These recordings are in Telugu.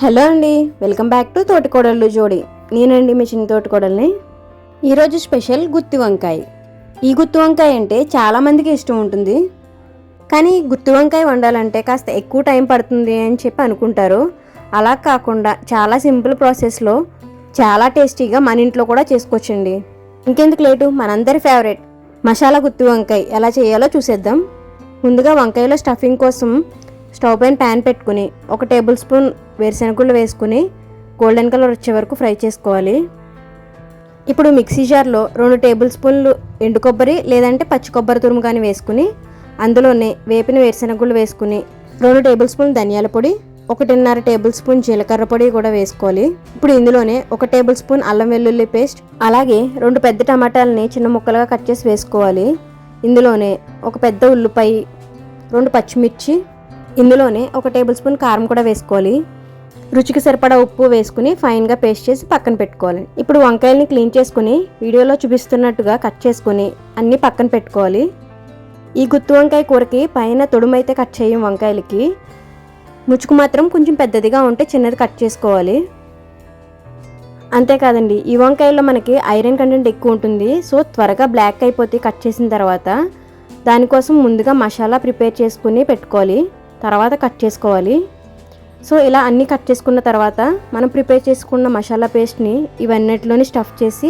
హలో అండి, వెల్కమ్ బ్యాక్ టు తోటికోడళ్ళు జోడి. నేనండి మీ చిన్న తోటికోడల్ని. ఈరోజు స్పెషల్ గుత్తి వంకాయ. ఈ గుత్తి వంకాయ అంటే చాలామందికి ఇష్టం ఉంటుంది. కానీ గుత్తి వంకాయ వండాలంటే కాస్త ఎక్కువ టైం పడుతుంది అని చెప్పి అనుకుంటారు. అలా కాకుండా చాలా సింపుల్ ప్రాసెస్లో చాలా టేస్టీగా మన ఇంట్లో కూడా చేసుకోవచ్చండి. ఇంకెందుకు లేటు, మనందరి ఫేవరెట్ మసాలా గుత్తి వంకాయ ఎలా చేయాలో చూసేద్దాం. ముందుగా వంకాయలో స్టఫింగ్ కోసం స్టవ్ పైన ప్యాన్ పెట్టుకుని 1 టేబుల్ స్పూన్ వేరుశనగుళ్ళు వేసుకుని గోల్డెన్ కలర్ వచ్చే వరకు ఫ్రై చేసుకోవాలి. ఇప్పుడు మిక్సీ జార్లో 2 టేబుల్ స్పూన్లు ఎండు కొబ్బరి లేదంటే పచ్చి కొబ్బరి తురుము కానీ వేసుకుని అందులోనే వేపిన వేరుశనగుళ్ళు వేసుకుని 2 టేబుల్ స్పూన్ ధనియాల పొడి, 1.5 టేబుల్ స్పూన్ జీలకర్ర పొడి కూడా వేసుకోవాలి. ఇప్పుడు ఇందులోనే 1 టేబుల్ స్పూన్ అల్లం వెల్లుల్లి పేస్ట్, అలాగే 2 పెద్ద టమాటాలని చిన్న ముక్కలుగా కట్ చేసి వేసుకోవాలి. ఇందులోనే 1 పెద్ద ఉల్లిపాయ, 2 పచ్చిమిర్చి, ఇందులోనే 1 టేబుల్ స్పూన్ కారం కూడా వేసుకోవాలి. రుచికి సరిపడా ఉప్పు వేసుకుని ఫైన్గా పేస్ట్ చేసి పక్కన పెట్టుకోవాలి. ఇప్పుడు వంకాయల్ని క్లీన్ చేసుకుని వీడియోలో చూపిస్తున్నట్టుగా కట్ చేసుకుని అన్నీ పక్కన పెట్టుకోవాలి. ఈ గుత్తి వంకాయ కూరకి పైన తొడుమైతే కట్ చేయం వంకాయలకి, ముచ్చుకు మాత్రం కొంచెం పెద్దదిగా ఉంటే చిన్నది కట్ చేసుకోవాలి. అంతేకాదండి, ఈ వంకాయల్లో మనకి ఐరన్ కంటెంట్ ఎక్కువ ఉంటుంది. సో త్వరగా బ్లాక్ అయిపోతే కట్ చేసిన తర్వాత దానికోసం ముందుగా మసాలా ప్రిపేర్ చేసుకుని పెట్టుకోవాలి, తర్వాత కట్ చేసుకోవాలి. సో ఇలా అన్నీ కట్ చేసుకున్న తర్వాత మనం ప్రిపేర్ చేసుకున్న మసాలా పేస్ట్ని ఇవన్నిటిలోని స్టఫ్ చేసి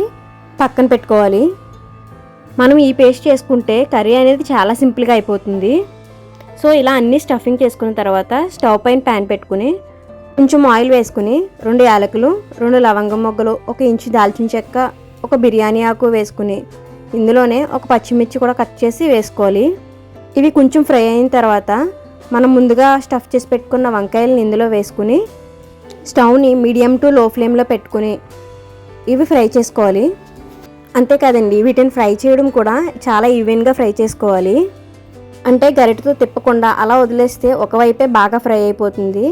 పక్కన పెట్టుకోవాలి. మనం ఈ పేస్ట్ చేసుకుంటే కర్రీ అనేది చాలా సింపుల్గా అయిపోతుంది. సో ఇలా అన్నీ స్టఫింగ్ చేసుకున్న తర్వాత స్టవ్ పైన ప్యాన్ పెట్టుకుని కొంచెం ఆయిల్ వేసుకుని 2 యాలకులు, 2 లవంగం మొగ్గలు, 1 ఇంచు దాల్చిన చెక్క, 1 బిర్యానీ ఆకు వేసుకుని ఇందులోనే 1 పచ్చిమిర్చి కూడా కట్ చేసి వేసుకోవాలి. ఇవి కొంచెం ఫ్రై అయిన తర్వాత మనం ముందుగా స్టఫ్ చేసి పెట్టుకున్న వంకాయలను ఇందులో వేసుకుని స్టవ్ని మీడియం టు లో ఫ్లేమ్లో పెట్టుకుని ఇవి ఫ్రై చేసుకోవాలి. అంతేకాదండి, వీటిని ఫ్రై చేయడం కూడా చాలా ఈవెన్గా ఫ్రై చేసుకోవాలి. అంటే గరిటతో తిప్పకుండా అలా వదిలేస్తే ఒకవైపే బాగా ఫ్రై అయిపోతుంది.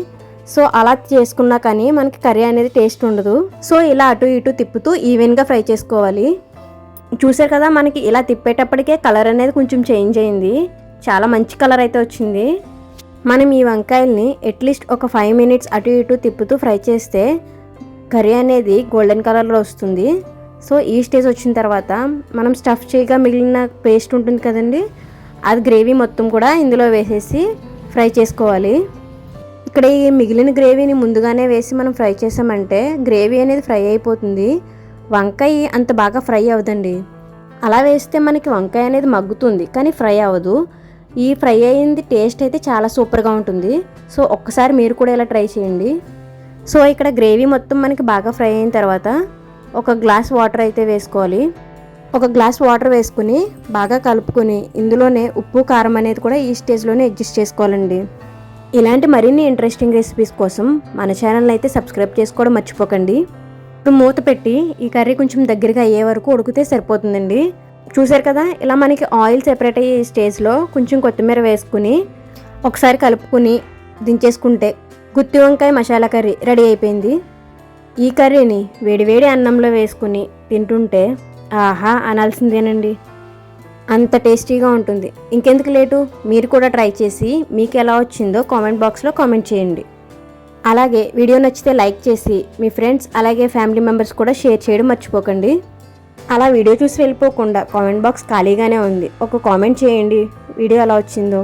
సో అలా చేసుకున్నా కానీ మనకి కర్రీ అనేది టేస్ట్ ఉండదు. సో ఇలా అటు ఇటు తిప్పుతూ ఈవెన్గా ఫ్రై చేసుకోవాలి. చూసారు కదా, మనకి ఇలా తిప్పేటప్పటికే కలర్ అనేది కొంచెం చేంజ్ అయింది. చాలా మంచి కలర్ అయితే వచ్చింది. మనం ఈ వంకాయల్ని అట్లీస్ట్ ఒక 5 మినిట్స్ అటు ఇటు తిప్పుతూ ఫ్రై చేస్తే కర్రీ అనేది గోల్డెన్ కలర్లో వస్తుంది. సో ఈ స్టేజ్ వచ్చిన తర్వాత మనం స్టఫ్ చేయగా మిగిలిన పేస్ట్ ఉంటుంది కదండి, అది గ్రేవీ మొత్తం కూడా ఇందులో వేసేసి ఫ్రై చేసుకోవాలి. ఇక్కడ ఈ మిగిలిన గ్రేవీని ముందుగానే వేసి మనం ఫ్రై చేసామంటే గ్రేవీ అనేది ఫ్రై అయిపోతుంది. వంకాయ అంత బాగా ఫ్రై అవ్వదండి. అలా వేస్తే మనకి వంకాయ అనేది మగ్గుతుంది కానీ ఫ్రై అవ్వదు. ఈ ఫ్రై అయ్యింది టేస్ట్ అయితే చాలా సూపర్గా ఉంటుంది. సో ఒక్కసారి మీరు కూడా ఇలా ట్రై చేయండి. సో ఇక్కడ గ్రేవీ మొత్తం మనకి బాగా ఫ్రై అయిన తర్వాత 1 గ్లాస్ వాటర్ అయితే వేసుకోవాలి. 1 గ్లాస్ వాటర్ వేసుకుని బాగా కలుపుకొని ఇందులోనే ఉప్పు కారం అనేది కూడా ఈ స్టేజ్లోనే అడ్జస్ట్ చేసుకోవాలండి. ఇలాంటి మరిన్ని ఇంట్రెస్టింగ్ రెసిపీస్ కోసం మన ఛానల్ అయితే సబ్స్క్రైబ్ చేసుకోవడం మర్చిపోకండి. ఇప్పుడు మూత పెట్టి ఈ కర్రీ కొంచెం దగ్గరగా అయ్యే వరకు ఉడికితే సరిపోతుందండి. చూసారు కదా, ఇలా మనకి ఆయిల్ సెపరేట్ అయ్యే స్టేజ్లో కొంచెం కొత్తిమీర వేసుకుని ఒకసారి కలుపుకుని దించేసుకుంటే గుత్తి వంకాయ మసాలా కర్రీ రెడీ అయిపోయింది. ఈ కర్రీని వేడివేడి అన్నంలో వేసుకుని తింటుంటే ఆహా అనాల్సిందేనండి, అంత టేస్టీగా ఉంటుంది. ఇంకెందుకు లేటు, మీరు కూడా ట్రై చేసి మీకు ఎలా వచ్చిందో కామెంట్ బాక్స్లో కామెంట్ చేయండి. అలాగే వీడియో నచ్చితే లైక్ చేసి మీ ఫ్రెండ్స్ అలాగే ఫ్యామిలీ మెంబర్స్ కూడా షేర్ చేయడం మర్చిపోకండి. అలా వీడియో చూసి వెళ్ళిపోకుండా కామెంట్ బాక్స్ ఖాళీగానే ఉంది, ఒక కామెంట్ చేయండి వీడియో ఎలా వచ్చిందో.